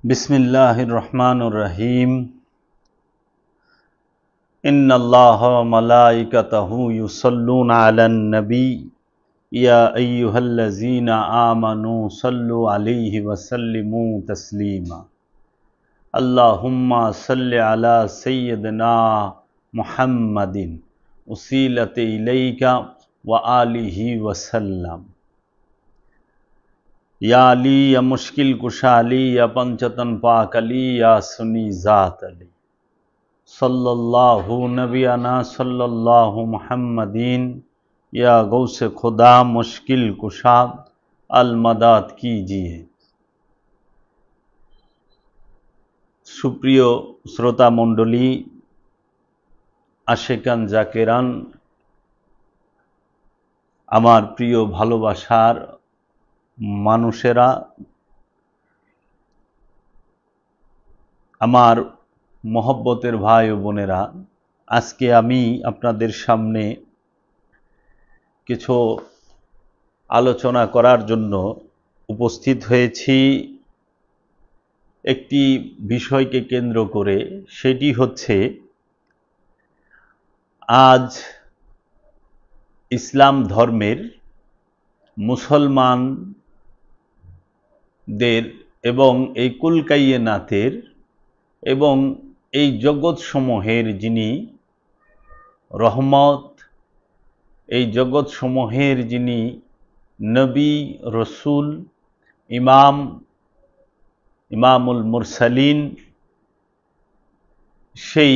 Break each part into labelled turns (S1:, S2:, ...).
S1: बिस्मिल्लाहिर रहमानिर रहीम। इन्नल्लाहा व मलाइकतहु युसल्लूना अलन नबी या अय्युहल्लज़ीना आमनू सल्लु अलैहि व सल्लिमू तस्लीमा। अल्लाहुम्मा सल्लि अला सय्यिदिना मुहम्मदिन उसीलते इलैका व आलिहि व सल्लम। या अली या मुश्किल कुशा अली या पंचतन पाक अली या सुनी ज़ात अली सल्लल्लाहु नबियाना सल्लल्लाहु मुहम्मदीन या गौसे खुदा मुश्किल कुशा अल मदद कीजिए। सुप्रिय श्रोता मंडली, आशिकान जाकिरान, आमार प्रिय भालोबासार मानुषेरा, आमार मोहब्बतेर भाई ओ बोनेरा, आज के आमी आपनादेर सामने किछु आलोचना करार जन्य उपस्थित हयेछि। एकटी विषयके केंद्र करे, सेटी हच्छे आज इस्लाम धर्मेर मुसलमानदेर एवं এই কুল-কায়নাতের এবং এই জগৎ সমূহের যিনি রহমত, এই জগৎ সমূহের যিনি নবী রসুল ইমামুল মুরসালিন, সেই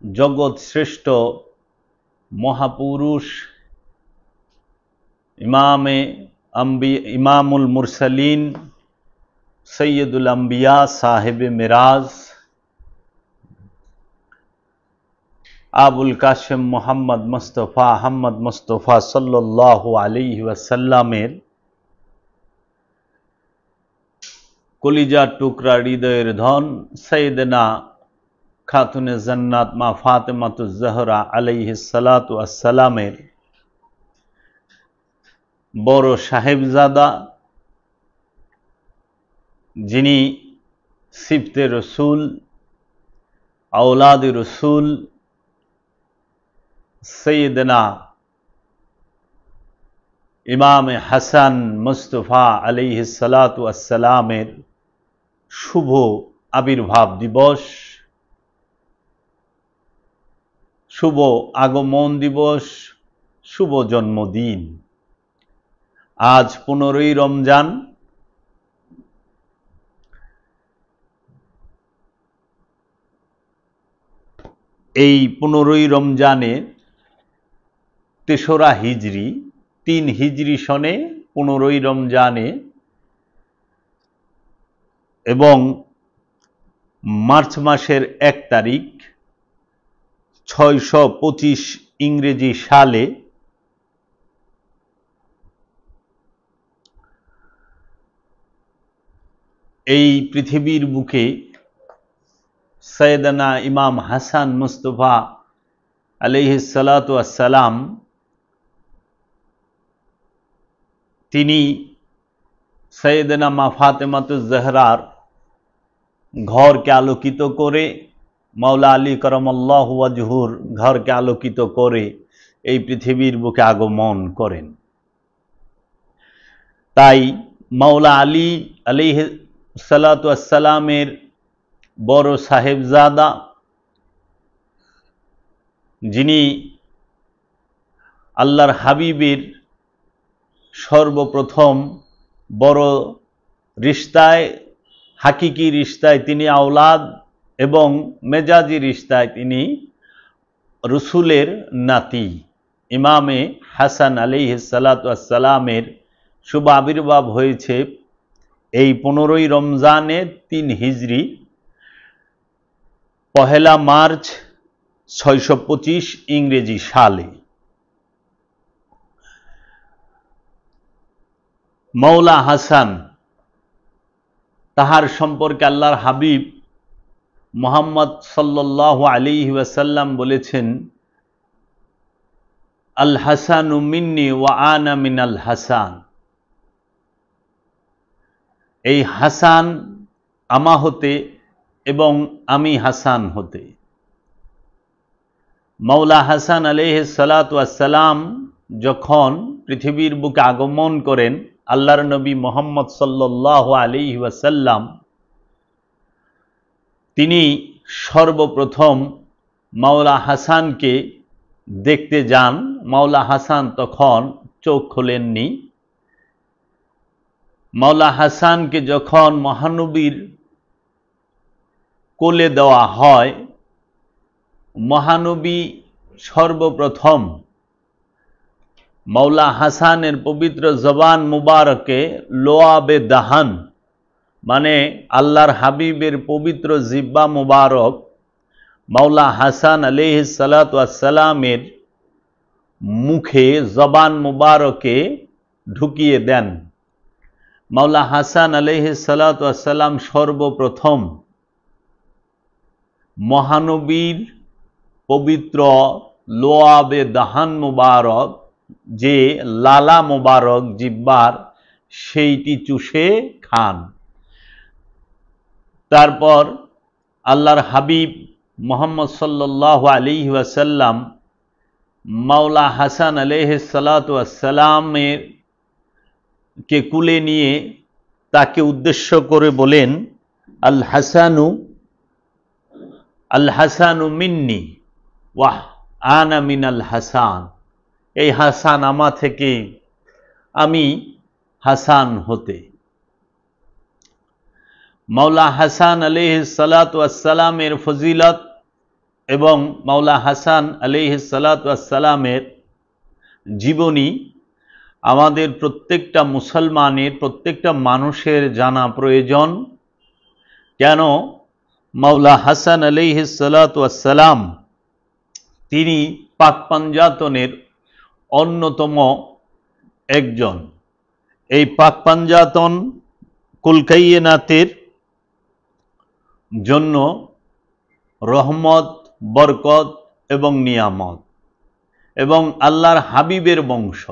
S1: জগৎ শ্রেষ্ঠ মহাপুরুষ ইমামুল মুরসালিন সৈয়দুল আম্বিয়া সাহেবে মেরাজ আবুল কাশেম মোহাম্মদ মুস্তফা আহমদ মুস্তফা সাল্লাল্লাহু আলাইহি ওয়াসাল্লামের কলিজার টুকরা হৃদয়ের ধন সৈয়দনা খাতুনে জান্নাত মা ফাতেমাতুজ জহরা আলাইহিস সালাতু ওয়াস সালামের বড় সাহেবজাদা, যিনি সিফতে রসুল, আওলাদ রসুল সৈয়দনা ইমামে হাসান মুস্তফা আলাইহিস সালাতু ওয়াস সালামের শুভ আবির্ভাব দিবস, শুভ আগমন দিবস, শুভ জন্মদিন। আজ 15ই রমজান। এই 15ই রমজানে 3রা হিজরি, 3 হিজরি সনে 15ই রমজানে এবং মার্চ মাসের 1 তারিখ 625 ইংরেজি সালে এই পৃথিবীর বুকে সৈয়দনা ইমাম হাসান মুস্তফা আলাইহিস সালাতু ওয়াস সালাম, তিনি সৈয়দনা মা ফাতেমাতুজ জহরার ঘরকে আলোকিত করে, মাওলা আলী করমাল্লাহু ওয়াজহুর ঘরকে আলোকিত করে এই পৃথিবীর বুকে আগমন করেন। তাই মাওলা আলী আলাইহিস সালাতু ওয়াস সালামের বড় সাহেবজাদা, যিনি আল্লাহর হাবিবের সর্বপ্রথম বড় রিশতায়, হাকিকি রিশতায় তিনি আওলাদ এবং মেজাজি রিশতায় তিনি রসুলের নাতি ইমামে হাসান আলাইহিস সালাতু ওয়াস সালামের শুভ আবির্ভাব হয়েছে এই 15ই রমজানে 3 হিজরি 1 মার্চ 625 ইংরেজি সালে। মাওলা হাসান, তাহার সম্পর্কে আল্লাহর হাবিব মুহাম্মদ সাল্লাল্লাহু আলাইহি ওয়াসাল্লাম বলেছেন, আল হাসানু মিন্নি ওয়া আনা মিনাল হাসান। এই হাসান আমা হতে এবং আমি হাসান হতে। মাওলা হাসান আলাইহিস সালাতু ওয়াস সালাম যখন পৃথিবীর বুকে আগমন করেন, আল্লাহর নবী মুহাম্মদ সাল্লাল্লাহু আলাইহি ওয়াসাল্লাম তিনি সর্বপ্রথম মাওলা হাসানকে দেখতে যান। মাওলা হাসান তখন চোখ খোলেননি। মাওলা হাসানকে যখন মহানবীর কোলে দেওয়া হয়, মহানবী সর্বপ্রথম মাওলা হাসানের পবিত্র জবান মুবারকে লোয়াবে দাহান মানে আল্লাহর হাবিবের পবিত্র জিব্বা মুবারক মাওলা হাসান আলাইহিস সালাতু ওয়াস সালামের মুখে জবান মুবারকে ঢুকিয়ে দেন। মাওলা হাসান আলাইহিস সালাতু ওয়াস সালাম সর্বপ্রথম মহানবীর পবিত্র লোয়াবে দাহান মুবারক, যে লালা মুবারক জিব্বার, সেইটি চুষে খান। তারপর আল্লাহর হাবিব মুহাম্মদ সাল্লাল্লাহু আলাইহি ওয়াসাল্লাম মাওলা হাসান আলাইহিস সালাতু ওয়াস সালামের কে কুলে নিয়ে তাকে উদ্দেশ্য করে বলেন, আল হাসানু মিন্নি ওয়াহ আনা মিনাল হাসান। এই হাসান আমা থেকে, আমি হাসান হতে। মাওলা হাসান আলাইহিস সালাতু ওয়াস সালামের ফজিলত এবং মাওলা হাসান আলাইহিস সালাতু ওয়াস সালামের জীবনী আমাদের প্রত্যেকটা মুসলমানের, প্রত্যেকটা মানুষের জানা প্রয়োজন। কেন? মাওলা হাসান আলাইহিস সালাতু ওয়াস সালাম তিনি পাক পাঞ্জাতনের অন্যতম একজন। এই পাক পাঞ্জাতন কুলকাইনাতের জন্য রহমত, বরকত এবং নিয়ামত, এবং আল্লাহর হাবিবের বংশ।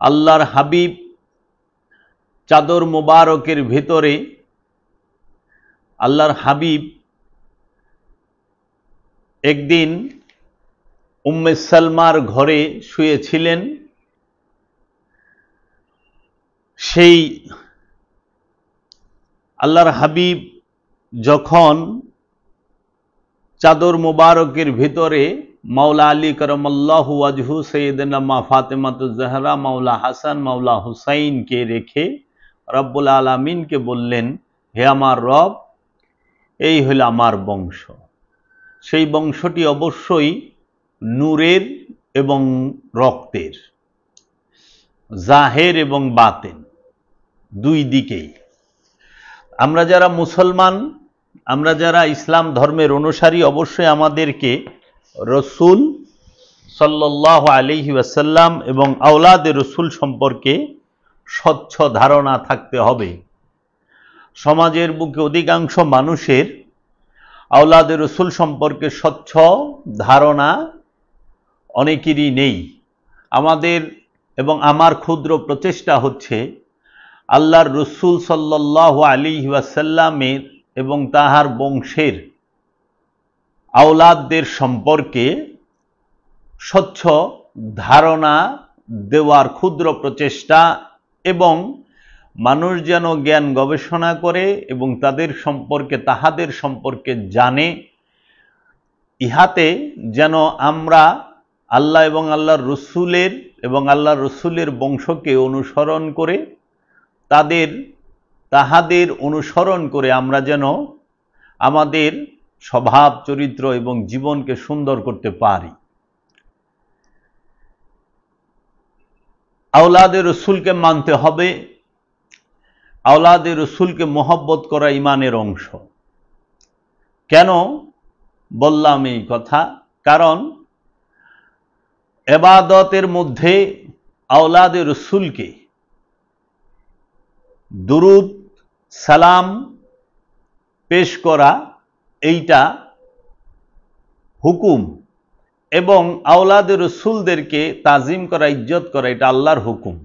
S1: আল্লাহর হাবিব চাদর মুবারকের ভিতরে আল্লাহর হাবিব একদিন উম্মে সালমার ঘরে শুয়েছিলেন। সেই আল্লাহর হাবিব যখন চাদর মুবারকের ভিতরে মাওলা আলী করমাল্লাহু ওয়াজহু, সাইয়্যিদানা মা ফাতেমাতুজ জাহরা, মাওলা হাসান, মাওলা হুসাইনকে রেখে রব্বুল আলামিনকে বললেন, হে আমার রব, এই হলো আমার বংশ। সেই বংশটি অবশ্যই নূরের এবং রক্তের, জাহের এবং বাতেন, দুই দিকেই। আমরা যারা মুসলমান, আমরা যারা ইসলাম ধর্মের অনুসারী, অবশ্যই আমাদেরকে রসুল সাল্লাল্লাহু আলাইহি ওয়াসাল্লাম এবং আওলাদে রসুল সম্পর্কে স্বচ্ছ ধারণা থাকতে হবে। সমাজের বুকে অধিকাংশ মানুষের আওলাদে রসুল সম্পর্কে স্বচ্ছ ধারণা অনেকেরই নেই। আমাদের এবং আমার ক্ষুদ্র প্রচেষ্টা হচ্ছে আল্লাহর রসুল সাল্লাল্লাহু আলাইহি ওয়াসাল্লামের এবং তাহার বংশের আওলাদদের সম্পর্কে স্বচ্ছ ধারণা দেওয়ার ক্ষুদ্র প্রচেষ্টা, এবং মানুষ যেন জ্ঞান গবেষণা করে এবং তাহাদের সম্পর্কে জানে। ইহাতে যেন আমরা আল্লাহ এবং আল্লাহর রসুলের বংশকে অনুসরণ করে তাহাদের অনুসরণ করে আমরা যেন আমাদের স্বভাব, চরিত্র এবং জীবনকে সুন্দর করতে পারি। আওলাদে রসুলকে মানতে হবে। আওলাদে রসুলকে মহব্বত করা ঈমানের অংশ। কেন বললাম এই কথা? কারণ ইবাদতের মধ্যে আওলাদে রসুলকে দুরুদ সালাম পেশ করা, এইটা হুকুম, এবং আওলাদে রসুলদেরকে তাজিম করা, ইজ্জত করা, এটা আল্লাহর হুকুম।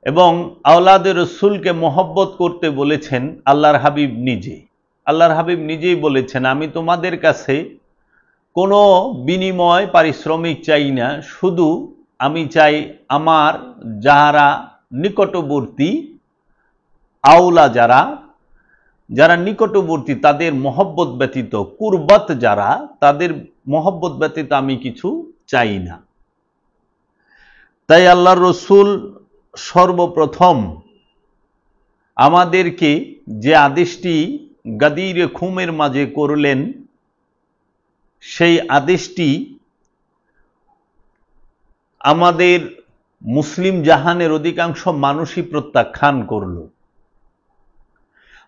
S1: এবং আওলাদে রসুলকে মহব্বত করতে বলেছেন আল্লাহর হাবিব নিজে। আল্লাহর হাবিব নিজেই বলেছেন, আমি তোমাদের কাছে কোনো বিনিময় পারিশ্রমিক চাই না, শুধু আমি চাই আমার যারা নিকটবর্তী আওলা যারা নিকটবর্তী তাদের মহব্বত ব্যতীত, কুরবাত যারা, তাদের মহব্বত ব্যতীত আমি কিছু চাই না। তাই আল্লাহর রসুল সর্বপ্রথম আমাদেরকে যে আদেশটি গাদিরে খুমের মাঝে করলেন, সেই আদেশটি আমাদের মুসলিম জাহানের অধিকাংশ মানুষই প্রত্যাখ্যান করল।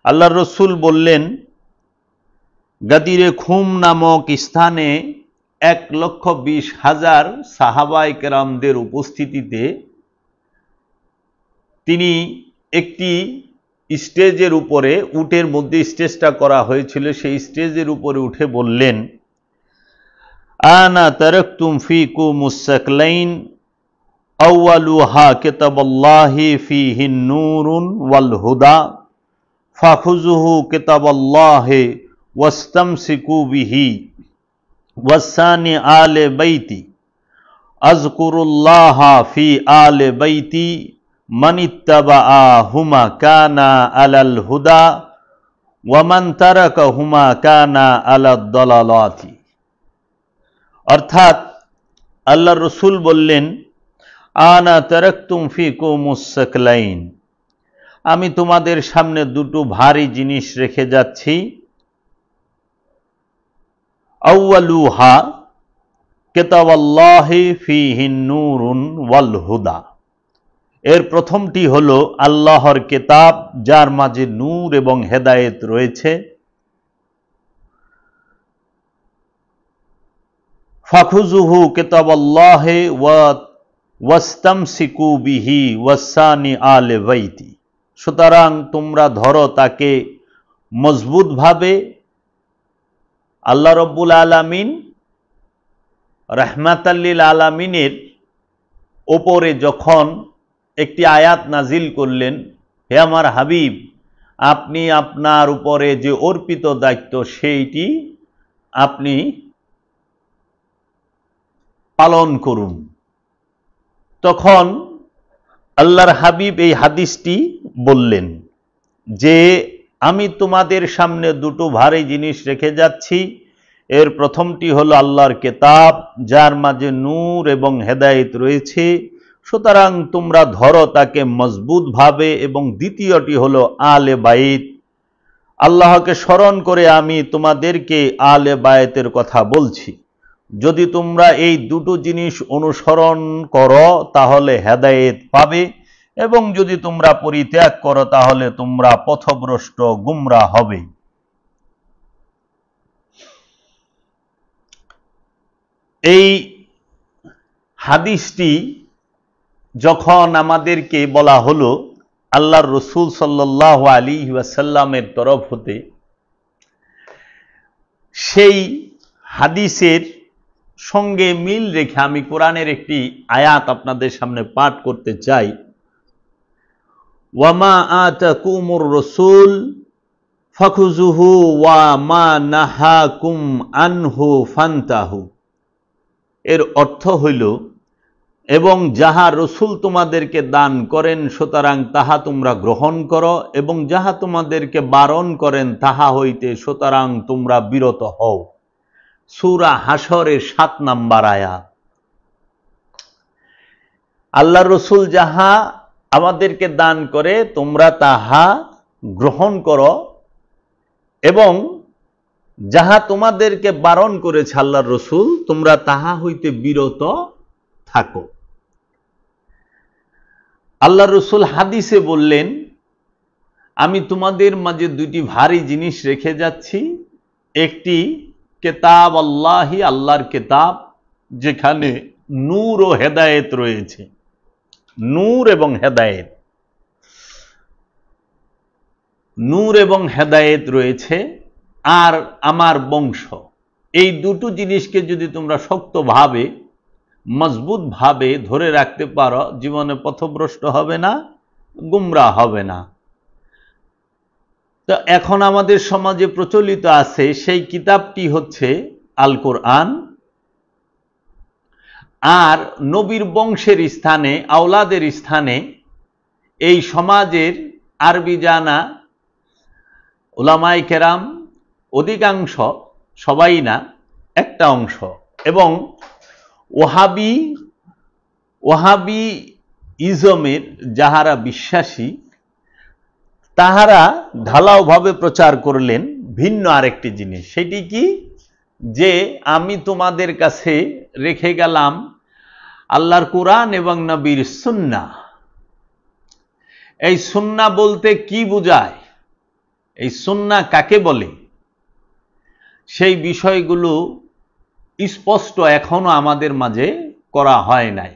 S1: আল্লাহর রসুল বললেন, গাদিরে খুম নামক স্থানে 1,20,000 সাহাবায়ে কেরামদের উপস্থিতিতে তিনি একটি স্টেজের উপরে, উটের মধ্যে স্টেজটা করা হয়েছিল, সেই স্টেজের উপরে উঠে বললেন, আনা তারাকতুম ফিকুমুস সাকলাইন আউয়ালুহা কিতাবুল্লাহি ফীহি নূরুন ওয়াল হুদা ফাখুযুহু কিতাবুল্লাহি ওয়াস্তামসিকু বিহি ওয়াসানি আলে বাইতি আযকুরুল্লাহা ফি আলে বাইতি মানিত্তাবাআহুমা কানা আলাল হুদা ওয়া মান তারাকাহুমা কানা আলাদ দালালাতি। অর্থাৎ আল্লাহর রসুল বললেন, আনা তারাকতুম ফিকুমুস সাকলাইন, আমি তোমাদের সামনে দুটো ভারী জিনিস রেখে যাচ্ছি। আউয়ালুহা কিতাবুল্লাহি ফীহি নূরুন ওয়াল হুদা, এর প্রথমটি হলো আল্লাহর কিতাব, যার মাঝে নূর এবং হেদায়েত রয়েছে। ফাখুযুহু কিতাবুল্লাহি ওয়াস্তামসিকু বিহি ওয়াসানি আলে বাইতি, সুতরাং তোমরা ধরো তাকে মজবুতভাবে। আল্লাহ রব্বুল আলামিন রাহমাতাল লিল আলামিনের ওপরে যখন একটি আয়াত নাজিল করলেন, হে আমার হাবিব, আপনি আপনার উপরে যে অর্পিত দায়িত্ব সেইটি আপনি পালন করুন, তখন আল্লাহর হাবিব এই হাদিসটি বললেন যে আমি তোমাদের সামনে দুটো ভারী জিনিস রেখে যাচ্ছি। এর প্রথমটি হলো আল্লাহর কিতাব, যার মাঝে নূর এবং হেদায়েত রয়েছে, সুতরাং তোমরা ধরো তাকে মজবুতভাবে। এবং দ্বিতীয়টি হলো আলে বাইত, আল্লাহকে স্মরণ করে আমি তোমাদেরকে আলে বায়েতের কথা বলছি। যদি তোমরা এই দুটো জিনিস অনুসরণ করো তাহলে হেদায়েত পাবে, এবং যদি তোমরা পরিত্যাগ করো তাহলে তোমরা পথভ্রষ্ট, গুমরা হবে। এই হাদিসটি যখন আমাদেরকে বলা হলো আল্লাহর রসুল সাল্লাল্লাহু আলাইহি ওয়াসাল্লামের তরফ হতে, সেই হাদিসের সঙ্গে মিল রেখে আমি কোরআনের একটি আয়াত আপনাদের সামনে পাঠ করতে চাই। ওয়ামা আতাকুমুর রাসূল ফাখুযুহু ওয়া মা নাহাকুম আনহু ফান্তাহু, এর অর্থ হইল, এবং যাহা রসুল তোমাদেরকে দান করেন সুতরাং তাহা তোমরা গ্রহণ করো, এবং যাহা তোমাদেরকে বারণ করেন তাহা হইতে সুতরাং তোমরা বিরত হও। সূরা হাশরের 7 নম্বর আয়াত। আল্লাহ রসুল যাহা আমাদেরকে দান করে তোমরা তাহা গ্রহণ করো, এবং যাহা তোমাদেরকে বারণ করেছে আল্লাহর রসুল তোমরা তাহা হইতে বিরত থাকো। আল্লাহর রসুল হাদিসে বললেন, আমি তোমাদের মাঝে দুটি ভারী জিনিস রেখে যাচ্ছি। একটি কিতাব আল্লাহি, আল্লাহর কিতাব, যেখানে নূর ও হেদায়েত রয়েছে, নূর এবং হেদায়েত, নূর এবং হেদায়েত রয়েছে। আর আমার বংশ, এই দুটো জিনিসকে যদি তোমরা শক্তভাবে, মজবুতভাবে ধরে রাখতে পারো, জীবনে পথভ্রষ্ট হবে না গুমরাহ হবে না। তো এখন আমাদের সমাজে প্রচলিত আছে সেই কিতাবটি হচ্ছে আল কোরআন, আর নবীর বংশের স্থানে, আওলাদের স্থানে এই সমাজের আরবি জানা উলামায়ে কেরাম অধিকাংশ, সবাই না, একটা অংশ, এবং ওহাবি ইজমের যাহারা বিশ্বাসী তাহারা ঢালাওভাবে প্রচার করলেন ভিন্ন আরেকটি জিনিস। সেটি কি? যে আমি তোমাদের কাছে রেখে গেলাম আল্লাহর কোরআন এবং নবীর সুন্নাহ। এই সুন্নাহ বলতে কি বোঝায়, এই সুন্নাহ কাকে বলে, সেই বিষয়গুলো স্পষ্ট এখনো আমাদের মাঝে করা হয় নাই।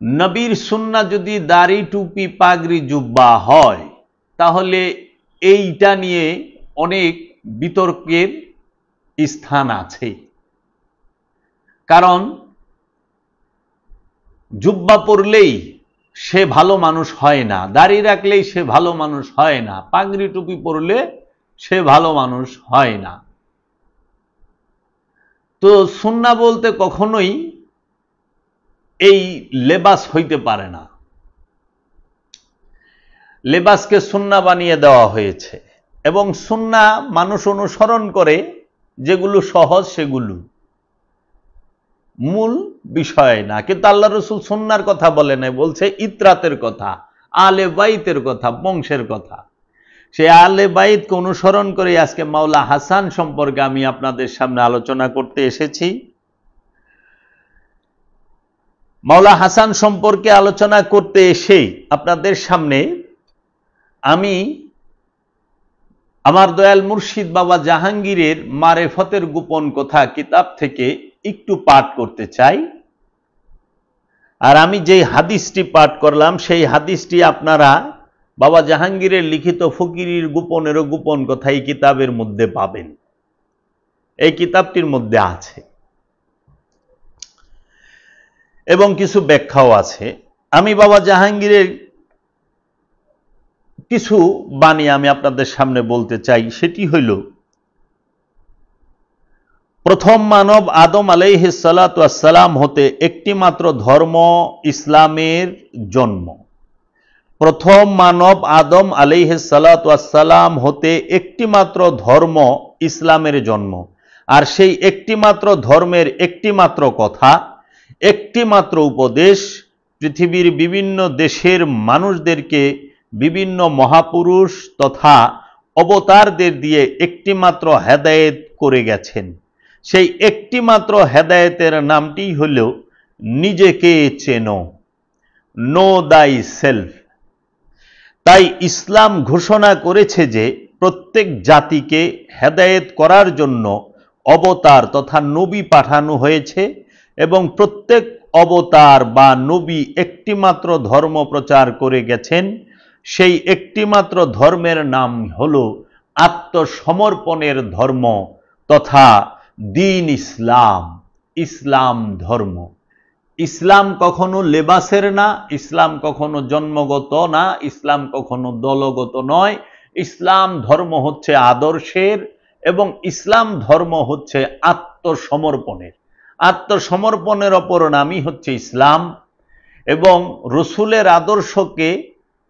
S1: নবীর সুন্নাহ যদি দাড়ি, টুপি, পাগড়ি, জুব্বা হয়, তাহলে এইটা নিয়ে অনেক বিতর্কের স্থান আছে। কারণ জুব্বা পরলেই সে ভালো মানুষ হয় না, দাড়ি রাখলেই সে ভালো মানুষ হয় না, পাগড়ি টুপি পরলে সে ভালো মানুষ হয় না। তো সুন্নাহ বলতে কখনোই এই লেবাস হইতে পারে না। লেবাসকে সুন্নাহ বানিয়ে দেওয়া হয়েছে, এবং সুন্নাহ মানুষ অনুসরণ করে যেগুলো সহজ সেগুলো, মূল বিষয় না। কিন্তু আল্লাহ রসুল সুন্নাহর কথা বলে নাই, বলছে ইতরাতের কথা, আলে বাইতের কথা, বংশের কথা। সে আলে বাইতকে অনুসরণ করে আজকে মাওলা হাসান সম্পর্কে আমি আপনাদের সামনে আলোচনা করতে এসেছি। মাওলা হাসান সম্পর্কে আলোচনা করতে এসে আপনাদের সামনে আমি আমার দয়াল মুর্শিদ বাবা জাহাঙ্গীরের মারেফতের গোপন কথা কিতাব থেকে একটু পাঠ করতে চাই। আর আমি যে হাদিসটি পাঠ করলাম সেই হাদিসটি আপনারা বাবা জাহাঙ্গীরের লিখিত ফকিরের গোপনেরও গোপন কথা এই কিতাবের মধ্যে পাবেন, এই কিতাবটির মধ্যে আছে, এবং কিছু ব্যাখ্যাও আছে। আমি বাবা জাহাঙ্গীরের কিছু বাণী আমি আপনাদের সামনে বলতে চাই। সেটি হইল, প্রথম মানব আদম আলাইহিস সালাতু ওয়াস সালাম হতে একটি মাত্র ধর্ম ইসলামের জন্ম। প্রথম মানব আদম আলাইহিস সালাতু ওয়াস সালাম হতে একটি মাত্র ধর্ম ইসলামের জন্ম, আর সেই একটি মাত্র ধর্মের একটি মাত্র কথা, একটি মাত্র উপদেশ পৃথিবীর বিভিন্ন দেশের মানুষদেরকে বিভিন্ন মহাপুরুষ তথা অবতারদের দিয়ে একটি মাত্র হেদায়েত করে গেছেন। সেই একটি মাত্র হেদায়েতের নামটি হল নিজেকে চেনো, নো দাই সেলফ। তাই ইসলাম ঘোষণা করেছে যে প্রত্যেক জাতিকে হেদায়েত করার জন্য অবতার তথা নবী পাঠানো হয়েছে, এবং প্রত্যেক অবতার বা নবী একটিমাত্র ধর্ম প্রচার করে গেছেন। সেই একটিমাত্র ধর্মের নাম হল আত্মসমর্পণের ধর্ম তথা দ্বীন ইসলাম, ইসলাম ধর্ম। ইসলাম কখনো লেবাসের না, ইসলাম কখনো জন্মগত না, ইসলাম কখনো দলগত নয়। ইসলাম ধর্ম হচ্ছে আদর্শের, এবং ইসলাম ধর্ম হচ্ছে আত্মসমর্পণের। আত্মসমর্পণের অপর নামই হচ্ছে ইসলাম, এবং রসুলের আদর্শকে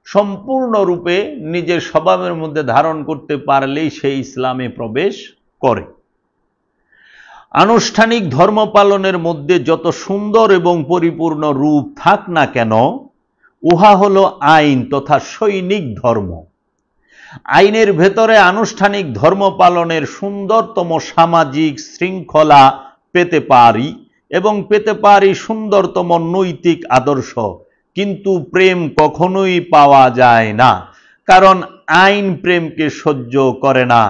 S1: সম্পূর্ণরূপে নিজের স্বভাবের মধ্যে ধারণ করতে পারলেই সে ইসলামে প্রবেশ করে। আনুষ্ঠানিক ধর্ম পালনের মধ্যে যত সুন্দর এবং পরিপূর্ণ রূপ থাক না কেন, উহা হলো আইন তথা সৈনিক ধর্ম। আইনের ভেতরে আনুষ্ঠানিক ধর্ম পালনের সুন্দরতম সামাজিক শৃঙ্খলা পেতে পারি, এবং পেতে পারি সুন্দরতম নৈতিক আদর্শ। কিন্তু প্রেম কখনোই পাওয়া যায় না, কারণ আইন প্রেমকে সহ্য করে না।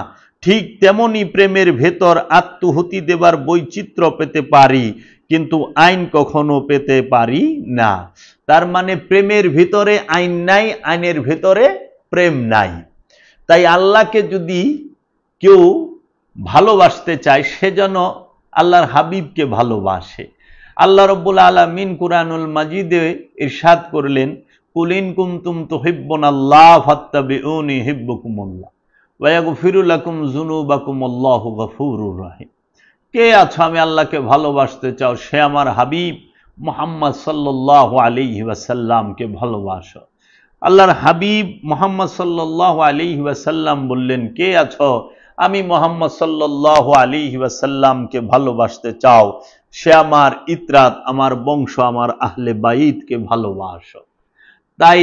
S1: ঠিক তেমনি প্রেমের ভেতর আত্মহুতি দেবার বৈচিত্র্য পেতে পারি, কিন্তু আইন কখনো পেতে পারি না। তার মানে প্রেমের ভিতরে আইন নাই, আইনের ভিতরে প্রেম নাই। তাই আল্লাহকে যদি কেউ ভালোবাসতে চায়, সে যেন আল্লাহর হাবিবকে ভালোবাসে। আল্লাহ রব্বুল আলামিন কুরআনুল মাজিদে ইরশাদ করলেন, কুল ইন কুনতুম তুহিব্বুনাল্লাহ ফাত্তাবিউনি ইউহিব্বুকুমুল্লাহ ওয়া ইয়াগফিরু লাকুম যুনুবাকুম আল্লাহু গফুরুর রহিম। কে আছো আমি আল্লাহকে ভালোবাসতে চাও, সে আমার হাবিব মুহাম্মদ সাল্লাল্লাহু আলাইহি ওয়াসাল্লামকে ভালোবাসো। আল্লাহর হাবিব মুহাম্মদ সাল্লাল্লাহু আলাইহি ওয়াসাল্লাম বললেন, কে আছো আমি মুহাম্মদ সাল্লাল্লাহু আলাইহি ওয়াসাল্লামকে ভালোবাসতে চাও, সে আমার ইতরাত, আমার বংশ, আমার আহলে বাইতকে ভালোবাসো। তাই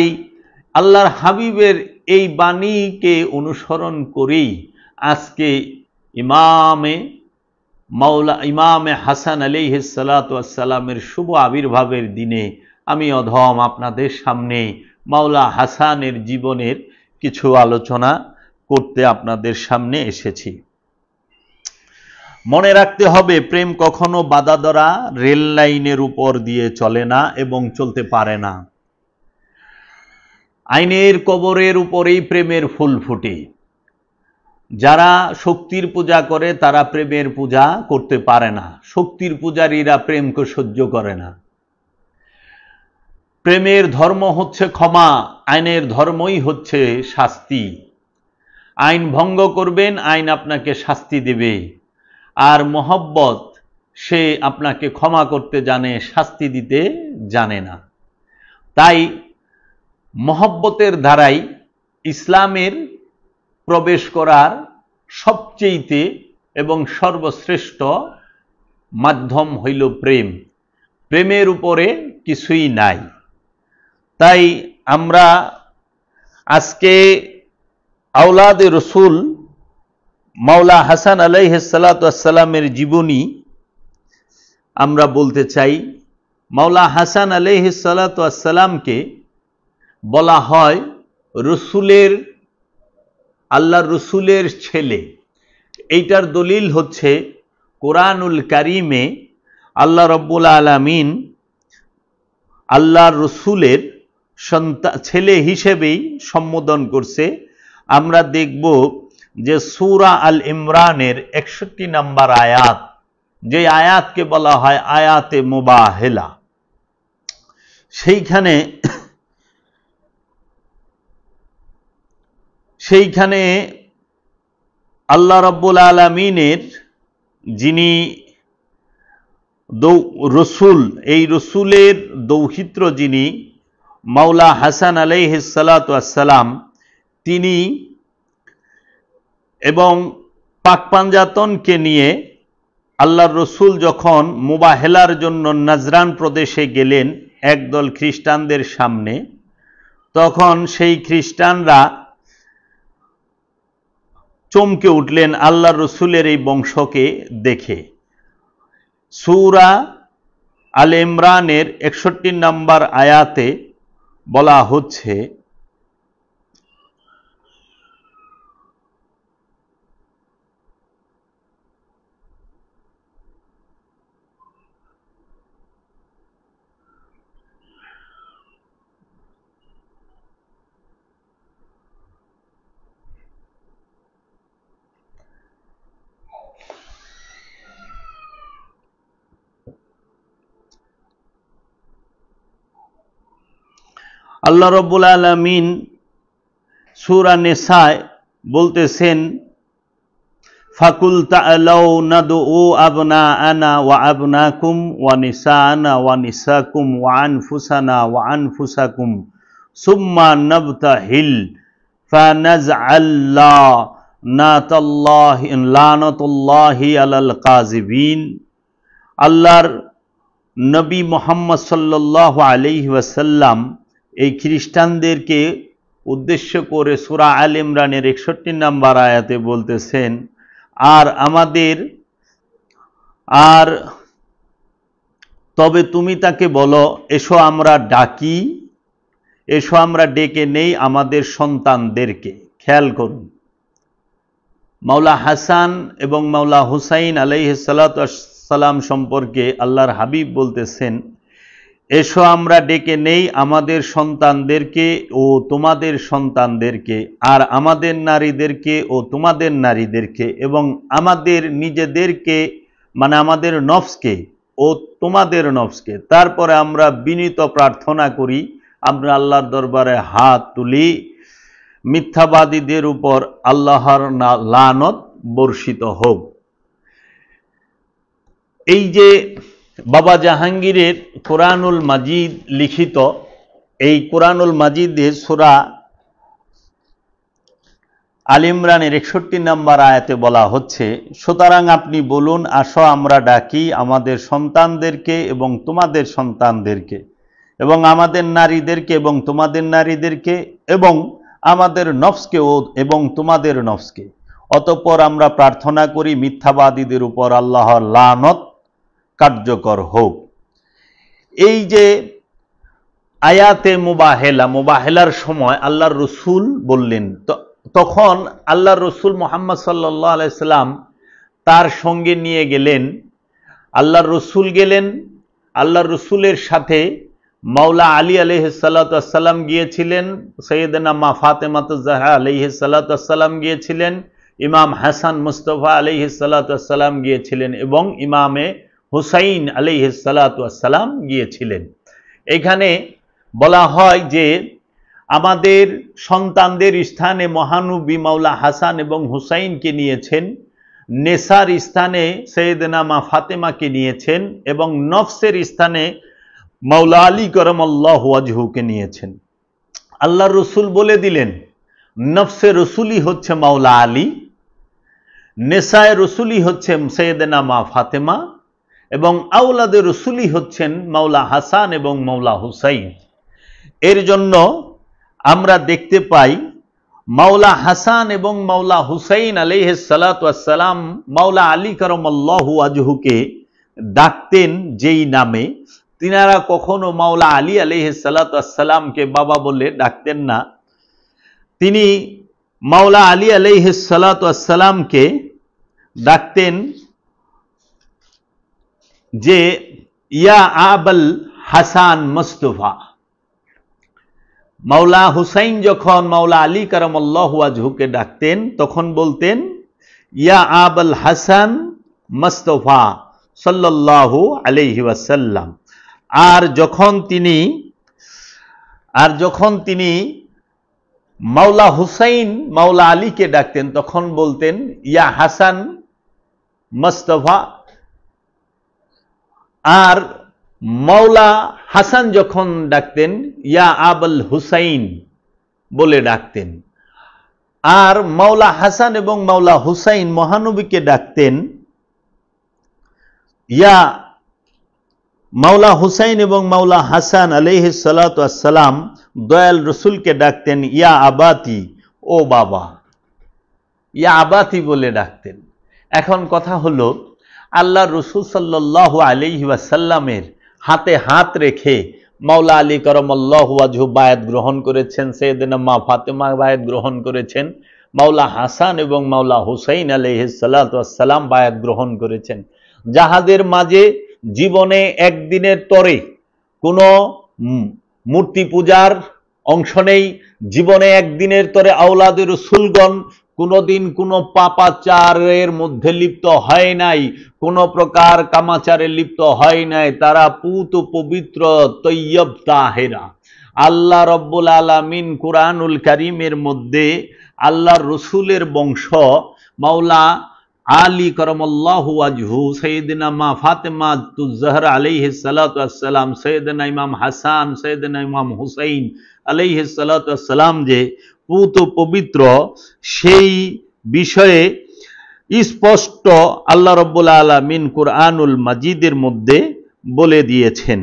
S1: আল্লাহর হাবিবের এই বাণীকে অনুসরণ করেই আজকে ইমামে হাসান আলাইহিস সালাতু ওয়াস সালামের শুভ আবির্ভাবের দিনে আমি অধম আপনাদের সামনে মাওলা হাসানের জীবনের কিছু আলোচনা করতে আপনাদের সামনে এসেছি। মনে রাখতে হবে, প্রেম কখনো বাধা ধরা রেল লাইনের উপর দিয়ে চলে না এবং চলতে পারে না। আইনের কবরের উপরেই প্রেমের ফুল ফুটে। যারা শক্তির পূজা করে তারা প্রেমের পূজা করতে পারে না। শক্তির পূজারীরা প্রেমকে সহ্য করে না। প্রেমের ধর্ম হচ্ছে ক্ষমা, আইনের ধর্মই হচ্ছে শাস্তি। আইন ভঙ্গ করবেন, আইন আপনাকে শাস্তি দেবে। আর মহব্বত, সে আপনাকে ক্ষমা করতে জানে, শাস্তি দিতে জানে না। তাই মহব্বতের ধারায় ইসলামের প্রবেশ করার সবচেয়ে এবং সর্বশ্রেষ্ঠ মাধ্যম হইল প্রেম। প্রেমের উপরে কিছুই নাই। তাই আমরা আজকে আওলাদে রসুল মাওলা হাসান আলাইহিস সালাতু ওয়াস সালামের জীবনী আমরা বলতে চাই। মাওলা হাসান আলাইহিস সালাতু ওয়াস সালামকে বলা হয় আল্লাহর রসুলের ছেলে। এইটার দলিল হচ্ছে কোরআনুল কারিমে আল্লাহ রাব্বুল আলামিন আল্লাহর রসুলের ছেলে হিসেবেই সম্বোধন করছে। আমরা দেখব যে সূরা আল ইমরানের 61 নম্বর আয়াত, যে আয়াতকে বলা হয় আয়াতে মুবাহেলা, সেইখানে আল্লাহ রাব্বুল আলামিনের যিনি রসুল, এই রসুলের দৌহিত্র যিনি মাওলা হাসান আলাইহিস সালাতু ওয়াস সালাম, তিনি এবং পাক পাঞ্জাতনকে নিয়ে আল্লাহর রসুল যখন মুবাহেলার জন্য নাজরান প্রদেশে গেলেন একদল খ্রিস্টানদের সামনে, তখন সেই খ্রিস্টানরা চমকে উঠলেন আল্লাহর রসুলের এই বংশকে দেখে। সূরা আল ইমরানের 61 নম্বর আয়াতে বলা হচ্ছে, আল্লাহ রাব্বুল আলামিন সূরা নিসায় বলতেছেন, ফাকুল তাআলাউ নাদউ আবনাআনা ওয়া আবনাকুম ওয়া নিসাআনা ওয়া নিসাকুম ওয়া আনফুসানা ওয়া আনফুসাকুম সুম্মা নাবতাহিল ফানাজআল লানাতুল্লাহি আলাল কাযিবিন। আল্লাহর নবী মুহাম্মদ সাল্লাল্লাহু আলাইহি ওয়াসাল্লাম এই খ্রিস্টানদেরকে উদ্দেশ্য করে সূরা আল ইমরানের 61 নম্বর আয়াতে বলতেছেন, তবে তুমি তাকে বলো, এসো আমরা ডাকি, এসো আমরা ডেকে নেই আমাদের সন্তানদেরকে। খেয়াল করুন, মাওলা হাসান এবং মাওলা হুসাইন আলাইহিস সালাতু ওয়াস সালাম সম্পর্কে আল্লাহর হাবিব বলতেছেন, এসো আমরা ডেকে নেই আমাদের সন্তানদেরকে ও তোমাদের সন্তানদেরকে, আর আমাদের নারীদেরকে ও তোমাদের নারীদেরকে, এবং আমাদের নিজেদেরকে মানে আমাদের নফসকে ও তোমাদের নফসকে। তারপরে আমরা বিনীত প্রার্থনা করি আমরা আল্লাহর দরবারে হাত তুলি, মিথ্যাবাদীদের উপর আল্লাহর লানত বর্ষিত হোক। এই যে বাবা জাহাঙ্গীরের কোরআনুল মাজিদ লিখিত, এই কোরআনুল মাজিদের সূরা আল ইমরানের 61 নম্বর আয়াতে বলা হচ্ছে, সুতরাং আপনি বলুন, আসো আমরা ডাকি আমাদের সন্তানদেরকে এবং তোমাদের সন্তানদেরকে এবং আমাদের নারীদেরকে এবং তোমাদের নারীদেরকে এবং আমাদের নফসকে এবং তোমাদের নফসকে, অতঃপর আমরা প্রার্থনা করি মিথ্যাবাদীদের উপর আল্লাহর লানত কার্যকর হোক। এই যে আয়াতে মুবাহেলার সময় আল্লাহর রসুল বললেন, তখন আল্লাহর রসুল মুহাম্মদ সাল্লাল্লাহু আলাইহি সাল্লাম তার সঙ্গে নিয়ে গেলেন। আল্লাহর রসুল গেলেন, আল্লাহর রসুলের সাথে মাওলা আলী আলাইহিস সালাতু ওয়াস সালাম গিয়েছিলেন, সাইয়েদনা মা ফাতেমাতুজ জাহরা আলাইহিস সালাতু ওয়াস সালাম গিয়েছিলেন, ইমাম হাসান মুস্তাফা আলাইহিস সালাতু ওয়াস সালাম গিয়েছিলেন এবং ইমামে হুসাইন আলাইহিস সালাতু ওয়াস সালাম গিয়েছিলেন। এখানে বলা হয় যে আমাদের সন্তানদের স্থানে মহানবী মাওলা হাসান এবং হুসাইনকে নিয়েছেন, নেসার স্থানে সাইয়েদনা মা ফাতেমাকে নিয়েছেন এবং নফসের স্থানে মাওলা আলী করমাল্লাহু ওয়াজহুকে নিয়েছেন। আল্লাহর রসুল বলে দিলেন, নফসে রসুলই হচ্ছে মাওলা আলী, নেসায় রসুলই হচ্ছে সাইয়েদনা মা ফাতেমা এবং আওলাদে রসুলই হচ্ছেন মাওলা হাসান এবং মাওলা হুসাইন। এর জন্য আমরা দেখতে পাই মাওলা হাসান এবং মাওলা হুসাইন আলাইহিস সালাতু ওয়াস সালাম মাওলা আলী করমাল্লাহু ওয়াজহুকে ডাকতেন যেই নামে, তিনারা কখনো মাওলা আলী আলাইহিস সালাতু ওয়াস সালামকে বাবা বলে ডাকতেন না। তিনি মাওলা আলী আলাইহিস সালাতু ওয়াস সালামকে ডাকতেন যে ইয়া আবুল হাসান মুস্তাফা। মাওলা হুসাইন যখন মাওলা আলী করমাল্লাহু ওয়াজহুকে ডাকতেন তখন বলতেন ইয়া আবুল হাসান মুস্তাফা সাল্লাল্লাহু আলাইহি ওয়াসাল্লাম। আর যখন তিনি মাওলা হুসাইন মাওলা আলীকে ডাকতেন তখন বলতেন ইয়া হাসান মুস্তাফা। আর মাওলা হাসান যখন ডাকতেন ইয়া আবুল হুসাইন বলে ডাকতেন। আর মাওলা হাসান এবং মাওলা হুসাইন মহানবীকে ডাকতেন ইয়া মাওলা হুসাইন এবং মাওলা হাসান আলাইহিস সালাতু ওয়াস সালাম দয়াল রসুলকে ডাকতেন ইয়া আবাতি, ও বাবা, ইয়া আবাতি বলে ডাকতেন। এখন কথা হলো, আল্লাহ রসুল সাল্লাল্লাহু আলাইহি ওয়াসাল্লামের হাতে হাত রেখে মাওলা আলী করমাল্লাহু ওয়াজহু বায়াত গ্রহণ করেছেন, সাইয়েদনা মা ফাতেমা বায়াত গ্রহণ করেছেন, মাওলা হাসান এবং মাওলা হুসাইন আলাইহিস সালাতু ওয়াস সালাম বায়াত গ্রহণ করেছেন। যাহাদের মাঝে জীবনে একদিনের তরে কোনো মূর্তি পূজার অংশ নেই, জীবনে একদিনের তরে আওলাদের রাসূলগণ কোনোদিন কোনো পাপাচারের মধ্যে লিপ্ত হয় নাই, কোনো প্রকার কামাচারে লিপ্ত হয় নাই, তারা পুত পবিত্র তৈয়ব তাহেরা। আল্লাহ রব্বুল আলামিন কুরআনুল কারীমের মধ্যে আল্লাহর রসুলের বংশ মাওলা আলী করমাল্লাহু ওয়াজহু, সাইয়েদনা মা ফাতেমাতুজ জাহরা আলাইহিস সালাতু ওয়াস সালাম, সাইয়েদনা ইমাম হাসান, সাইয়েদনা ইমাম হুসাইন আলাইহিস সালাতু ওয়াস সালাম যে পুত পবিত্র, সেই বিষয়ে স্পষ্ট আল্লাহ রব্বুল আলামিন কুরআনুল মাজিদের মধ্যে বলে দিয়েছেন।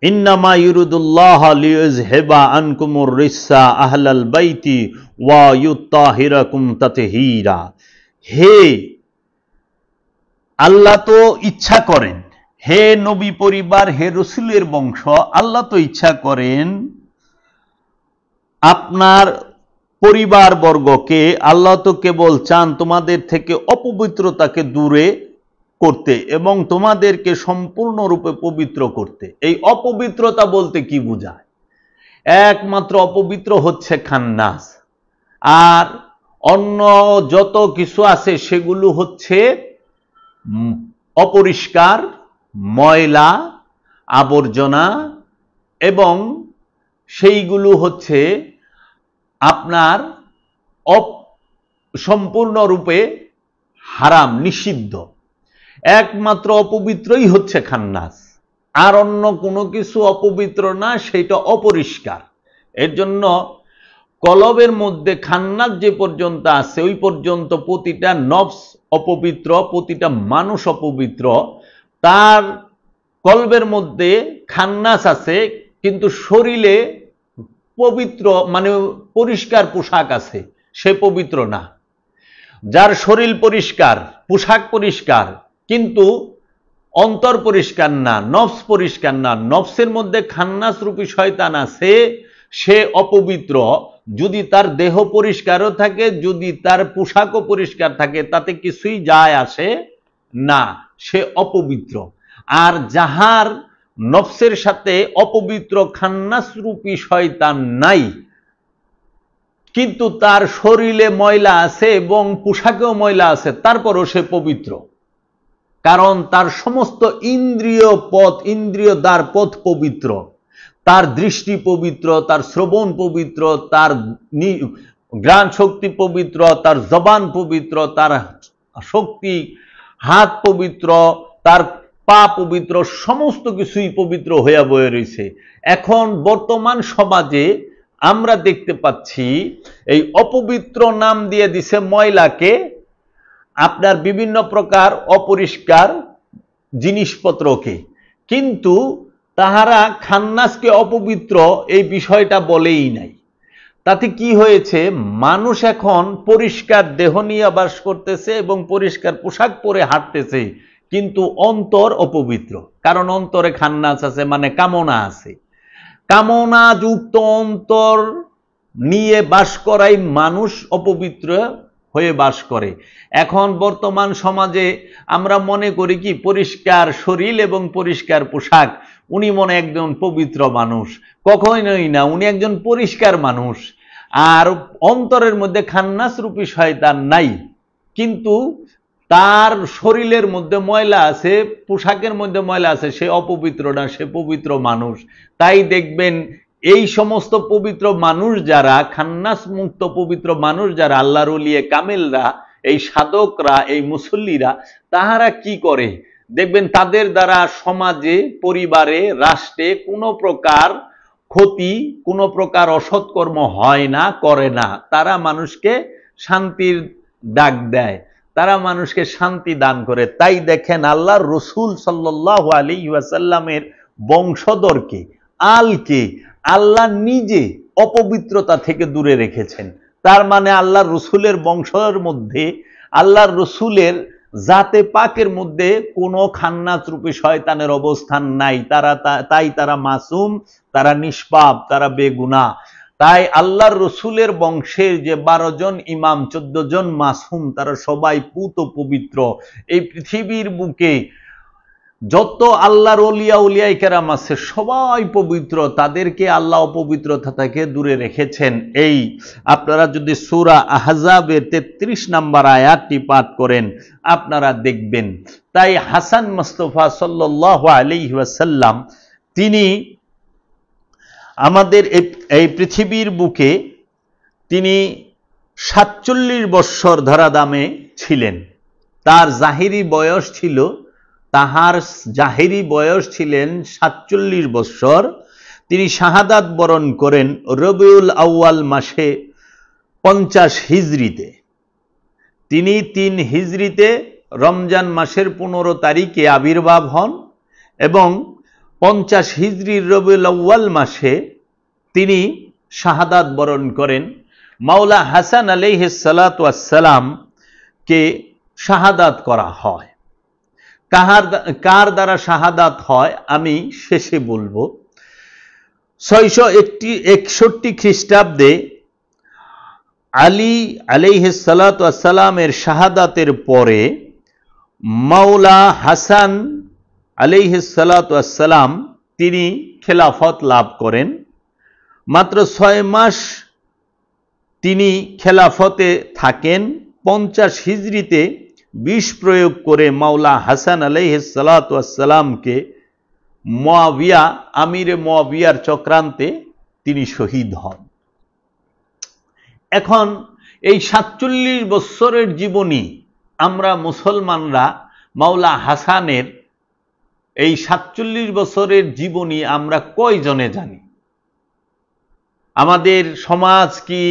S1: ইন্নামা ইউরিদুল্লাহু লিইয়ুযহিবা আনকুমুর রিসা আহলাল বাইতি ওয়া ইউতাহিরাকুম তাতহীরা। হে আল্লাহ তো ইচ্ছা করেন, হে নবী পরিবার, হে রসুলের বংশ, আল্লাহ তো ইচ্ছা করেন আপনার পরিবার বর্গকে, আল্লাহ তো কেবল চান তোমাদের থেকে অপবিত্রতাকে দূরে করতে এবং তোমাদেরকে সম্পূর্ণরূপে পবিত্র করতে। এই অপবিত্রতা বলতে কি বোঝায়? একমাত্র অপবিত্র হচ্ছে খান্নাস, আর অন্য যত কিছু আছে সেগুলো হচ্ছে অপরিষ্কার, ময়লা, আবর্জনা, এবং সেইগুলো হচ্ছে আপনার সম্পূর্ণরূপে হারাম, নিষিদ্ধ। একমাত্র অপবিত্রই হচ্ছে খান্নাস, আর অন্য কোনো কিছু অপবিত্র না, সেটা অপরিষ্কার। এর জন্য কলবের মধ্যে খান্নাস যে পর্যন্ত আছে ওই পর্যন্ত প্রতিটা নফস অপবিত্র, প্রতিটা মানুষ অপবিত্র। তার কলবের মধ্যে খান্নাস আছে কিন্তু শরীরে পবিত্র মানে পরিষ্কার পোশাক আছে, সে পবিত্র না। যার শরীর পরিষ্কার, পোশাক পরিষ্কার, কিন্তু অন্তর পরিষ্কার না, নফস পরিষ্কার না, নফসের মধ্যে খান্নাস রূপী শয়তান আছে, সে অপবিত্র। যদি তার দেহ পরিষ্কারও থাকে, যদি তার পোশাকও পরিষ্কার থাকে, তাতে কিছুই যায় আসে না, সে অপবিত্র। আর যাহার নফসের সাথে অপবিত্র খান্নাস রূপী শয়তান নাই, কিন্তু তার শরীরে ময়লা আছে এবং পোশাকেও ময়লা আছে, তারপরও সে পবিত্র। কারণ তার সমস্ত ইন্দ্রিয় পথ, ইন্দ্রিয় দ্বার পথ পবিত্র। তার দৃষ্টি পবিত্র, তার শ্রবণ পবিত্র, তার ঘ্রাণ শক্তি পবিত্র, তার জবান পবিত্র, তার শক্তি হাত পবিত্র, তার পা পবিত্র, সমস্ত কিছুই পবিত্র হইয়া বয়ে রয়েছে। এখন বর্তমান সমাজে আমরা দেখতে পাচ্ছি এই অপবিত্র নাম দিয়ে দিছে ময়লাকে, আপনার বিভিন্ন প্রকার অপরিষ্কার জিনিসপত্রকে, কিন্তু তাহারা খান্নাসকে অপবিত্র এই বিষয়টা বলেই নাই। তাতে কি হয়েছে, মানুষ এখন পরিষ্কার দেহ নিয়ে বাস করতেছে এবং পরিষ্কার পোশাক পরে হাঁটতেছে, কিন্তু অন্তর অপবিত্র। কারণ অন্তরে খান্নাস আছে, মানে কামনা আছে। কামনা যুক্ত অন্তর নিয়ে বাস করাই মানুষ অপবিত্র হয়ে বাস করে। এখন বর্তমান সমাজে আমরা মনে করি কি, পরিষ্কার শরীর এবং পরিষ্কার পোশাক, উনি মনে একজন পবিত্র মানুষ। কখনোই না, উনি একজন পরিষ্কার মানুষ। আর অন্তরের মধ্যে খান্নাস রূপী শয়তান নাই, কিন্তু তার শরীরের মধ্যে ময়লা আছে, পোশাকের মধ্যে ময়লা আছে, সে অপবিত্র না, সে পবিত্র মানুষ। তাই দেখবেন এই সমস্ত পবিত্র মানুষ যারা, খান্নাস মুক্ত পবিত্র মানুষ যারা, আল্লাহর ওলিয়ে কামেলরা, এই সাধকরা, এই মুসল্লিরা, তাহারা কি করে দেখবেন, তাদের দ্বারা সমাজে, পরিবারে, রাষ্ট্রে কোনো প্রকার ক্ষতি, কোনো প্রকার অসৎকর্ম হয় না, করে না। তারা মানুষকে শান্তির ডাক দেয়, তারা মানুষকে শান্তি দান করে। তাই দেখেন আল্লাহর রসুল সাল্লাল্লাহু আলাইহি ওয়াসাল্লামের বংশধরকে, আলকে আল্লাহ নিজে অপবিত্রতা থেকে দূরে রেখেছেন। তার মানে আল্লাহর রসুলের বংশের মধ্যে, আল্লাহর রসুলের জাতে পাকের মধ্যে কোনো খান্নাস রূপী শয়তানের অবস্থান নাই। তাই তারা মাসুম, তারা নিষ্পাপ, তারা বেগুনাহ। তাই আল্লাহর রসুলের বংশের যে 12 জন ইমাম, 14 জন মাসুম, তারা সবাই পুত পবিত্র। এই পৃথিবীর বুকে যত আল্লাহর ওলিয়া উলিয়ায়ে কেরাম আছে, সবাই পবিত্র। তাদেরকে আল্লাহ অপবিত্রতা থেকে দূরে রেখেছেন। এই আপনারা যদি সূরা আহজাবের 33 নম্বর আয়াতটি পাঠ করেন, আপনারা দেখবেন। তাই হাসান মুস্তাফা সাল্লাল্লাহু আলাইহি ওয়াসাল্লাম, তিনি আমাদের এই পৃথিবীর বুকে তিনি 47 বৎসর ধরাধামে ছিলেন। তার জাহিরি বয়স ছিল, তাহার জাহিরি বয়স ছিলেন 47 বৎসর। তিনি শাহাদাত বরণ করেন রবিউল আউয়াল মাসে 50 হিজরিতে। তিনি 3 হিজরিতে রমজান মাসের 15 তারিখে আবির্ভাব হন এবং 50 হিজরির রবিউল আউয়াল মাসে তিনি শাহাদাত বরণ করেন। মাওলা হাসান আলাইহিস সালাতু ওয়াস সালাম কে শাহাদাত করা হয়। কার দ্বারা শাহাদাত হয় আমি শেষে বলবো। 661 খ্রিস্টাব্দে আলী আলাইহিস সালাতু ওয়াস সালামের শাহাদাতের পরে মাওলা হাসান আলাইহিস সালাতু ওয়াস সালাম তিনি খেলাফত লাভ করেন। মাত্র 6 মাস তিনি খেলাফতে থাকেন। 50 হিজরিতে বিষ প্রয়োগ করে মাওলা হাসান আলাইহিস সালাতু ওয়াস সালামকে মুয়াবিয়া আমিরে মুয়াবিয়ার চক্রান্তে তিনি শহীদ হন। এখন এই ৪৭ বছরের জীবনী আমরা মুসলমানরা মাওলা হাসানের এই ৪৭ বছরের জীবনী আমরা কয়জনে জানি? আমাদের সমাজ কি,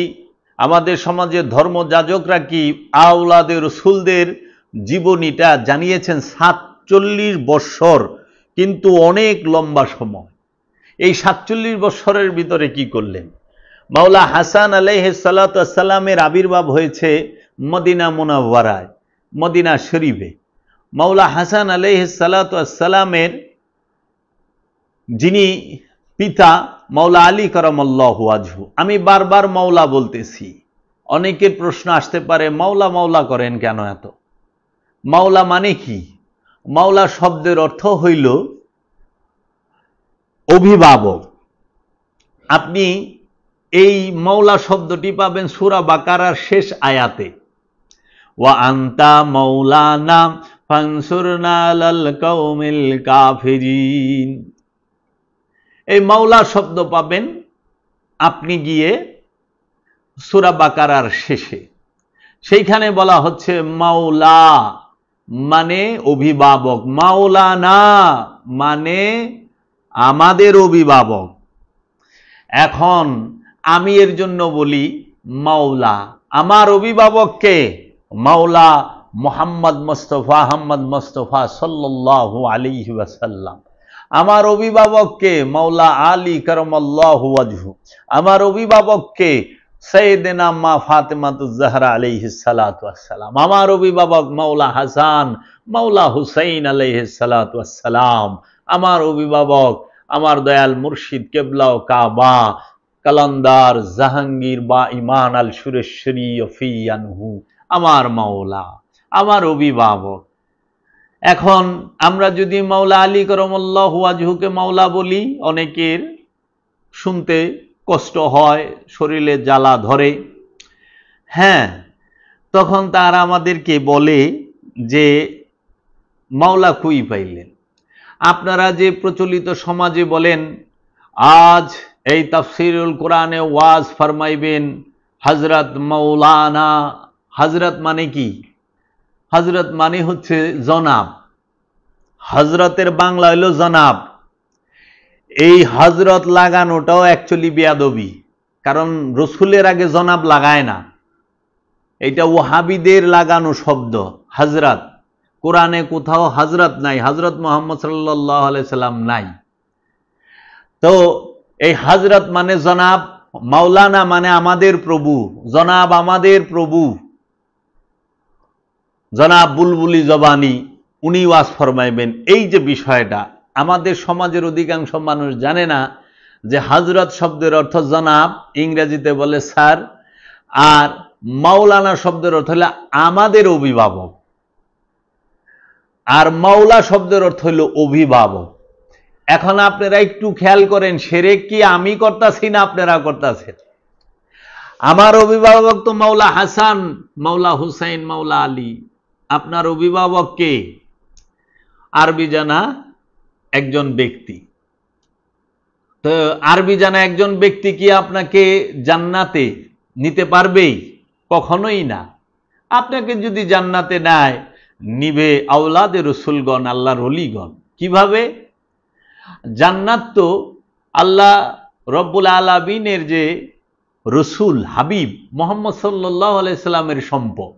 S1: আমাদের সমাজের ধর্মযাজকরা কি আওলাদে রসুলদের জীবনীটা জানিয়েছেন? ৪৭ বছর কিন্তু অনেক লম্বা সময়। এই ৪৭ বছরের ভিতরে কি করলেন? মাওলা হাসান আলাইহিস সালাতু ওয়াস সালামের আবির্ভাব হয়েছে মদিনা মুনাওয়ারায়, মদিনা শরীফে। মাওলা হাসান আলাইহিস সালাতু ওয়াস সালামের যিনি পিতা মাওলা আলী কারামাল্লাহু ওয়াজহু, আমি বারবার মাওলা বলতেছি, অনেকের প্রশ্ন আসতে পারে মাওলা মাওলা করেন কেন এত? মাওলা মানে কি? মাওলা শব্দের অর্থ হইল অভিভাবক। আপনি এই মাওলা শব্দটি পাবেন সূরা বাকারার শেষ আয়াতে, ওয়া আনতা মাওলানা ফানসুরনা আলাল কওমিল কাফিরিন। এই মাওলা শব্দ পাবেন আপনি গিয়ে সূরা বাকারার শেষে। সেইখানে বলা হচ্ছে মাওলা মানে অভিভাবক, মাওলানা মানে আমাদের অভিভাবক। এখন আমি এর জন্য বলি মাওলা, আমার অভিভাবককে মাওলা মুহাম্মদ মুস্তাফা আহমদ মুস্তাফা সাল্লাল্লাহু আলাইহি ওয়াসাল্লাম। আমার অভিভাবককে মাওলা আলী কারামাল্লাহু ওয়াজহু। আমার অভিভাবককে সাইয়েদেনা মা ফাতেমাতুজ জাহরা আলাইহিস সালাতু ওয়াস সালাম। আমার অভিভাবক মাওলা হাসান, মাওলা হুসাইন আলাইহিস সালাতু ওয়াস সালাম। আমার অভিভাবক আমার দয়াল মুর্শিদ কেবলা ও কাবা কালান্দার জাহাঙ্গীর বা ইমান আল সুরেশ্বরী ফিয়ানহু, আমার মাওলা, আমার অভিভাবক। এখন আমরা যদি মাওলা আলী কারামাল্লাহু ওয়াজহুকে মাওলা বলি, অনেকের শুনতে কষ্ট হয়, শরীরে জ্বালা ধরে। হ্যাঁ, তখন তারা আমাদেরকে বলে যে মাওলা কুই পাইলেন। আপনারা যে প্রচলিত সমাজে বলেন আজ এই তাফসিরুল কোরআনে ওয়াজ ফরমাইবেন হযরত মাওলানা। হযরত মানে কি? হযরত মানে হচ্ছে জনাব। হযরতের বাংলা হলো জনাব। এই হযরত লাগানোটাও অ্যাকচুয়ালি বেয়াদবি, কারণ রসুলের আগে জনাব লাগায় না। এটা ওয়াহাবিদের লাগানো শব্দ হযরত। কোরআনে কোথাও হযরত নাই, হযরত মুহাম্মদ সাল্লাল্লাহু আলাইহি সাল্লাম নাই। তো এই হযরত মানে জনাব, মাওলানা মানে আমাদের প্রভু, জনাব আমাদের প্রভু, জনাব বুলবুলি জবানি, উনি ওয়াজ ফরমাইবেন। এই যে বিষয়টা আমাদের সমাজের অধিকাংশ মানুষ জানে না যে হযরত শব্দের অর্থ জনাব, ইংরেজিতে বলে স্যার, আর মাওলানা শব্দের অর্থ হলো আমাদের অভিভাবক, আর মাওলা শব্দের অর্থ হলো অভিভাবক। এখন আপনারা একটু খেয়াল করেন, শিরক কি আমি করতেছি না আপনারা করতেছেন? আমার অভিভাবক তো মাওলা হাসান, মাওলা হুসাইন, মাওলা আলী। আপনার অভিভাবক কে? আরবি জানা একজন ব্যক্তি। তো আরবি জানা একজন ব্যক্তি কি আপনাকে জান্নাতে নিতে পারবে? কখনোই না। আপনাকে যদি জান্নাতে নেয়, নিবে আওলাদে রসুলগণ, আল্লাহর ওলিগণ। কিভাবে? জান্নাত তো আল্লাহ রব্বুল আলামিনের যে রসুল হাবিব মুহাম্মদ সাল্লাল্লাহু আলাইহি সাল্লামের সম্পদ।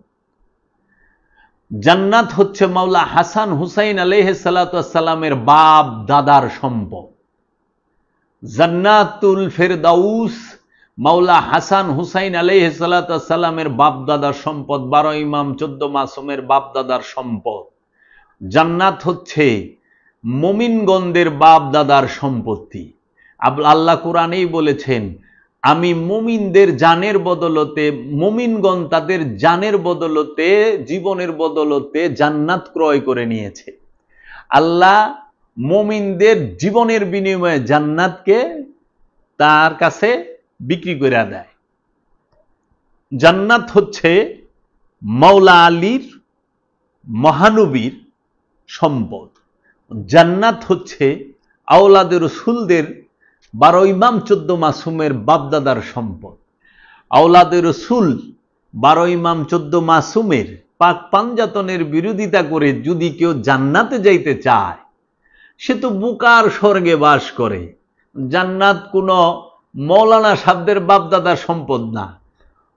S1: জান্নাত হচ্ছে মাওলা হাসান হুসাইন আলাইহিস সালাতু ওয়াস সালামের বাপ দাদার সম্পদ। জান্নাতুল ফেরদাউস মাওলা হাসান হুসাইন আলাইহিস সালাতু ওয়াস সালামের বাপ দাদার সম্পদ, 12 ইমাম 14 মাসুমের বাপ দাদার সম্পদ। জান্নাত হচ্ছে মুমিনগণদের বাপ দাদার সম্পত্তি। আল্লাহ কোরআনেই বলেছেন, আমি মুমিনদের জানের বদলতে, মুমিনগণ তাদের জানের বদলতে, জীবনের বদলতে জান্নাত ক্রয় করে নিয়েছে। আল্লাহ মুমিনদের জীবনের বিনিময়ে জান্নাতকে তার কাছে বিক্রি করে দেয়। জান্নাত হচ্ছে মাওলা আলীর, মহানবীর সম্পদ। জান্নাত হচ্ছে আওলাদে রসুলদের 12 ইমাম 14 মাসুমের বাপদাদার সম্পদ। আওলাদে রসুল 12 ইমাম 14 মাসুমের পাক পাঞ্জাতনের বিরোধিতা করে যদি কেউ জান্নাতে যাইতে চায়, সে তো বুকার স্বর্গে বাস করে। জান্নাত কোনো মৌলানা সাহেবদের বাপদাদার সম্পদ না,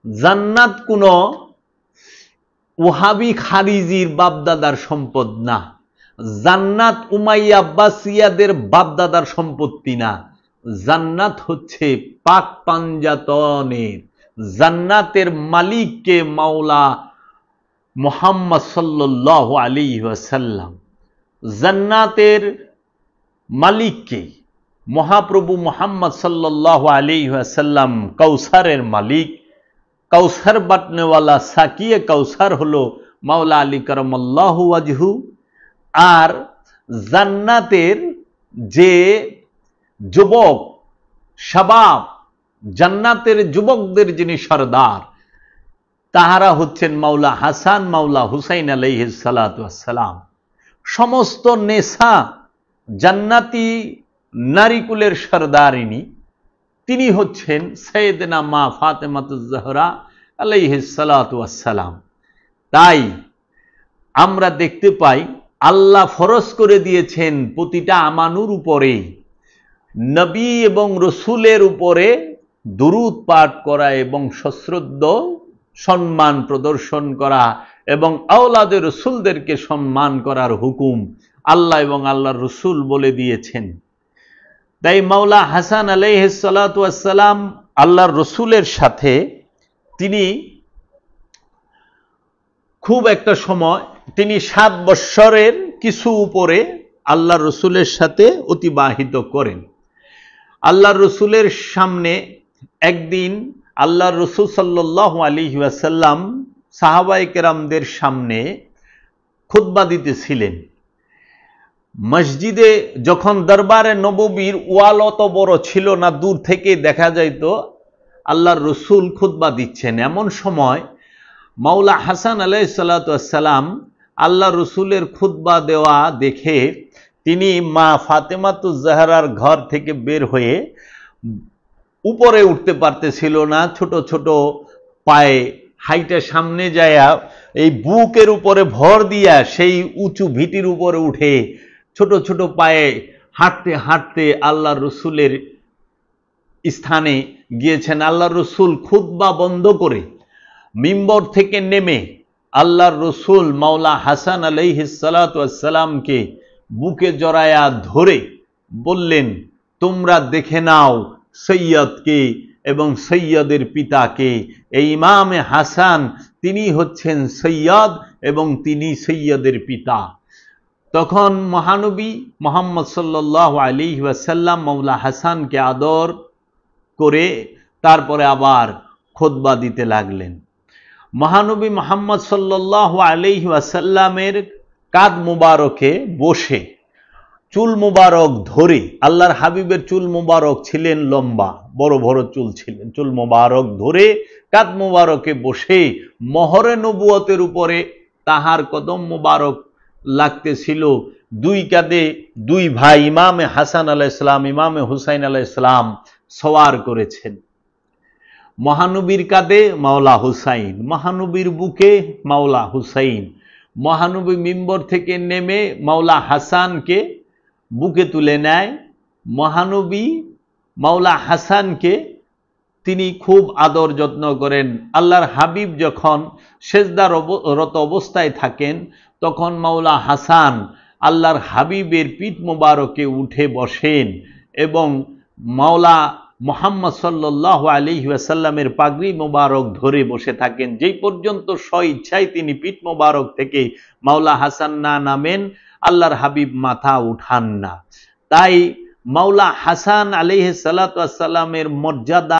S1: জান্নাত কোনো ওহাবি খারিজির বাপদাদার সম্পদ না, জান্নাত উমাইয়া আব্বাসিয়াদের বাপদাদার সম্পত্তি না। জান্নাত হচ্ছে পাক পাঞ্জাতনের, জান্নাতের মালিককে মাওলা মুহাম্মদ সাল্লাল্লাহু আলাইহি ওয়াসাল্লাম, জান্নাতের মালিককে মহাপ্রভু মুহাম্মদ সাল্লাল্লাহু আলাইহি ওয়াসাল্লাম কাউসারের মালিক। কাউসার বাটনেওয়ালা সাকিয়ে কাউসার হলো মাওলা আলী কারামাল্লাহু ওয়াজহু। আর জান্নাতের যে যুবক শাবাব, জান্নাতের যুবকদের যিনি সরদার, তাহারা হচ্ছেন মাওলা হাসান মাওলা হুসাইন আলাইহিস সালাতু ওয়াস সালাম। সমস্ত নেশা জান্নাতি নারীকুলের সরদারিনী তিনি হচ্ছেন সাইয়েদনা মা ফাতেমাতুজ জাহরা আলাইহিস সালাতু ওয়াস সালাম। তাই আমরা দেখতে পাই আল্লাহ ফরজ করে দিয়েছেন প্রতিটা আমানুর উপরে নবী এবং রসুলের উপরে দুরূদ পাঠ করা এবং সশ্রদ্ধ সম্মান প্রদর্শন করা এবং আওলাদে রসুলদেরকে সম্মান করার হুকুম আল্লাহ এবং আল্লাহর রসুল বলে দিয়েছেন। তাই মাওলা হাসান আলাইহিস সালাতু ওয়াস সালাম আল্লাহর রসুলের সাথে তিনি খুব একটা সময়, তিনি 7 বৎসরের কিছু উপরে আল্লাহর রসুলের সাথে অতিবাহিত করেন। আল্লাহর রসুলের সামনে একদিন আল্লাহর রসুল সাল্লাল্লাহু আলাইহি ওয়াসাল্লাম সাহাবায়ে কেরামদের সামনে খুতবা দিতেছিলেন। মসজিদে যখন দরবারে নববীর ওয়াল অত বড় ছিল না, দূর থেকে দেখা যাইত আল্লাহর রসুল খুতবা দিচ্ছেন। এমন সময় মাওলা হাসান আলাইহিস সালাতু ওয়াস সালাম আল্লাহর রসুলের খুতবা দেওয়া দেখে তিনি মা ফাতেমাতুজ জাহরার ঘর থেকে বের হয়ে উপরে উঠতে পারতেছিল না, ছোট ছোট পায়ে হাইটা সামনে যায়া এই বুকের উপরে ভর দিয়া সেই উঁচু ভিটির উপরে উঠে ছোট ছোট পায়ে হাঁটতে হাঁটতে আল্লাহর রসুলের স্থানে গিয়েছেন। আল্লাহর রসুল খুতবা বন্ধ করে মিম্বর থেকে নেমে আল্লাহর রসুল মাওলা হাসান আলাইহিস সালাতু ওয়াস সালামকে বুকে জড়ায়া ধরে বললেন, তোমরা দেখে নাও সৈয়দকে এবং সৈয়দের পিতাকে। এই ইমামে হাসান তিনি হচ্ছেন সৈয়দ এবং তিনি সৈয়দের পিতা। তখন মহানবী মুহাম্মদ সাল্লাল্লাহু আলাইহি ওয়াসাল্লাম মাওলা হাসানকে আদর করে তারপরে আবার খুতবা দিতে লাগলেন। মহানবী মুহাম্মদ সাল্লাল্লাহু আলাইহি ওয়াসাল্লামের কাঁধ মুবারকে বসে চুল মুবারক ধরে, আল্লাহর হাবিবের চুল মুবারক ছিলেন লম্বা, বড় বড় চুল ছিলেন, চুল মুবারক ধরে কাঁধ মুবারকে বসে মোহরে নবুয়তের উপরে তাহার কদম মুবারক লাগতেছিল। দুই কাঁধে দুই ভাই ইমামে হাসান আলাইহিস সালাম ইমামে হুসাইন আলাইহিস সালাম সওয়ার করেছেন। মহানবীর কাঁধে মাওলা হুসাইন, মহানবীর বুকে মাওলা হুসাইন। মহানবী মিম্বর থেকে নেমে মাওলা হাসানকে বুকে তুলে নেয়। মহানবী মাওলা হাসানকে তিনি খুব আদর যত্ন করেন। আল্লাহর হাবিব যখন সেজদারত অবস্থায় থাকেন তখন মাওলা হাসান আল্লাহর হাবিবের পিঠ মোবারকে উঠে বসেন এবং মাওলা মুহাম্মদ সাল্লাল্লাহু আলাইহি ওয়াসাল্লামের পাগড়ি মোবারক ধরে বসে থাকেন, যেই পর্যন্ত স্বইচ্ছায় তিনি পিঠ মোবারক থেকে মাওলা হাসান না নামেন, আল্লাহর হাবিব মাথা উঠান না। তাই মাওলা হাসান আলাইহিস সালাতু ওয়াস সালামের মর্যাদা